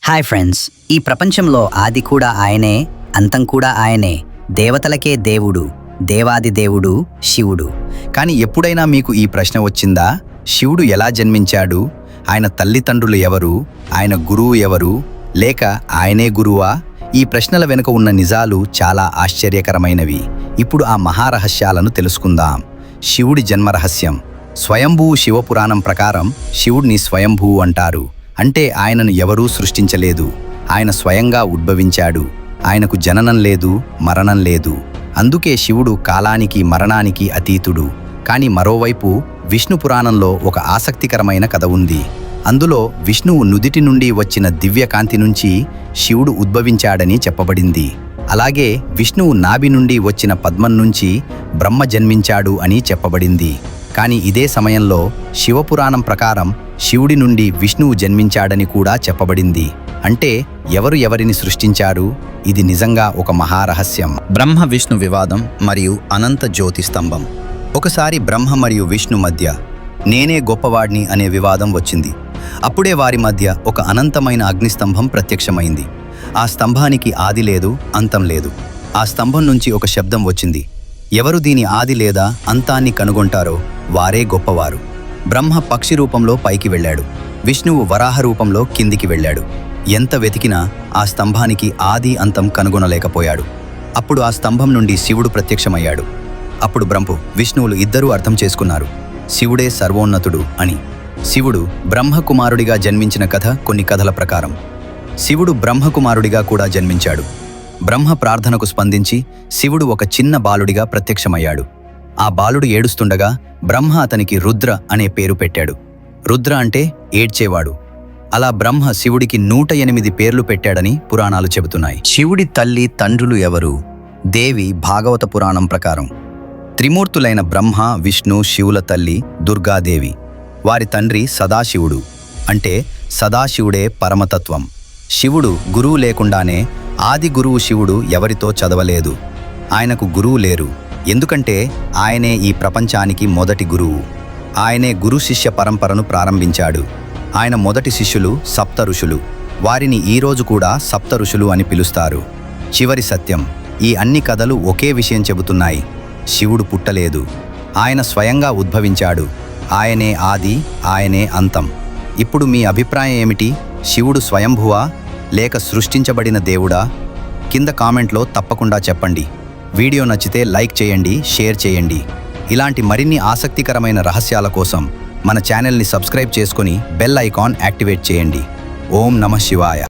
Hi friends, ఈ ప్రపంచంలో ఆది కూడా ఆయనే, అంతం కూడా ఆయనే. దేవతలకే దేవుడు, దేవాది దేవుడు శివుడు. కానీ ఎప్పుడైనా మీకు ఈ ప్రశ్న వచ్చిందా? శివుడు ఎలా జన్మించాడు? ఆయన తల్లిదండ్రులు ఎవరు? ఆయన గురువు ఎవరు? లేక ఆయనే గురువా? ఈ ప్రశ్నల వెనుక ఉన్న నిజాలు చాలా ఆశ్చర్యకరమైనవి. ఇప్పుడు ఆ మహారహస్యాలను తెలుసుకుందాం. శివుడి జన్మరహస్యం. స్వయంభూ శివపురాణం ప్రకారం శివుడిని స్వయంభూ అంటారు. అంటే ఆయనను ఎవరూ సృష్టించలేదు, ఆయన స్వయంగా ఉద్భవించాడు. ఆయనకు జననం లేదు, మరణం లేదు. అందుకే శివుడు కాలానికి మరణానికి అతీతుడు. కానీ మరోవైపు విష్ణు పురాణంలో ఒక ఆసక్తికరమైన కథ ఉంది. అందులో విష్ణువు నుదిటి నుండి వచ్చిన దివ్యకాంతి నుంచి శివుడు ఉద్భవించాడని చెప్పబడింది. అలాగే విష్ణువు నాభి నుండి వచ్చిన పద్మం నుంచి బ్రహ్మ జన్మించాడు అని చెప్పబడింది. కానీ ఇదే సమయంలో శివపురాణం ప్రకారం శివుడి నుండి విష్ణువు జన్మించాడని కూడా చెప్పబడింది. అంటే ఎవరు ఎవరిని సృష్టించారు? ఇది నిజంగా ఒక మహారహస్యం. బ్రహ్మ విష్ణు వివాదం మరియు అనంత జ్యోతి స్తంభం. ఒకసారి బ్రహ్మ మరియు విష్ణు మధ్య నేనే గొప్పవాడిని అనే వివాదం వచ్చింది. అప్పుడే వారి మధ్య ఒక అనంతమైన అగ్నిస్తంభం ప్రత్యక్షమైంది. ఆ స్తంభానికి ఆది లేదు, అంతం లేదు. ఆ స్తంభం నుంచి ఒక శబ్దం వచ్చింది. ఎవరు దీని ఆది లేదా అంతాన్ని కనుగొంటారో వారే గొప్పవారు. బ్రహ్మ పక్షి రూపంలో పైకి వెళ్ళాడు, విష్ణువు వరాహ రూపంలో కిందికి వెళ్ళాడు. ఎంత వెతికినా ఆ స్తంభానికి ఆది అంతం కనుగొనలేకపోయాడు. అప్పుడు ఆ స్తంభం నుండి శివుడు ప్రత్యక్షమయ్యాడు. అప్పుడు బ్రహ్మ విష్ణువులు ఇద్దరూ అర్థం చేసుకున్నారు, శివుడే సర్వోన్నతుడు అని. శివుడు బ్రహ్మకుమారుడిగా జన్మించిన కథ కొన్ని కథల ప్రకారం. శివుడు బ్రహ్మకుమారుడిగా కూడా జన్మించాడు. బ్రహ్మ ప్రార్థనకు స్పందించి శివుడు ఒక చిన్న బాలుడిగా ప్రత్యక్షమయ్యాడు. ఆ బాలుడు ఏడుస్తుండగా బ్రహ్మ అతనికి రుద్ర అనే పేరు పెట్టాడు. రుద్ర అంటే ఏడ్చేవాడు. అలా బ్రహ్మ శివుడికి 108 పేర్లు పెట్టాడని పురాణాలు చెబుతున్నాయి. శివుడి తల్లి తండ్రులు ఎవరు? దేవి భాగవత పురాణం ప్రకారం త్రిమూర్తులైన బ్రహ్మ, విష్ణు, శివుల తల్లి దుర్గాదేవి. వారి తండ్రి సదాశివుడు. అంటే సదాశివుడే పరమతత్వం. శివుడు గురువు లేకుండానే ఆది గురువు శివుడు ఎవరితో చదవలేదు. ఆయనకు గురువు లేరు, ఎందుకంటే ఆయనే ఈ ప్రపంచానికి మొదటి గురువు. ఆయనే గురు శిష్య పరంపరను ప్రారంభించాడు. ఆయన మొదటి శిష్యులు సప్త ఋషులు. వారిని ఈరోజు కూడా సప్త ఋషులు అని పిలుస్తారు. చివరి సత్యం. ఈ అన్ని కథలు ఒకే విషయం చెబుతున్నాయి, శివుడు పుట్టలేదు, ఆయన స్వయంగా ఉద్భవించాడు. ఆయనే ఆది, ఆయనే అంతం. ఇప్పుడు మీ అభిప్రాయం ఏమిటి? శివుడు స్వయంభువా లేక సృష్టించబడిన దేవుడా? కింద కామెంట్లో తప్పకుండా చెప్పండి. వీడియో నచ్చితే లైక్ చేయండి, షేర్ చేయండి. ఇలాంటి మరిన్ని ఆసక్తికరమైన రహస్యాల కోసం మన ఛానల్ని సబ్స్క్రైబ్ చేసుకొని బెల్ ఐకాన్ యాక్టివేట్ చేయండి. ఓం నమః శివాయ.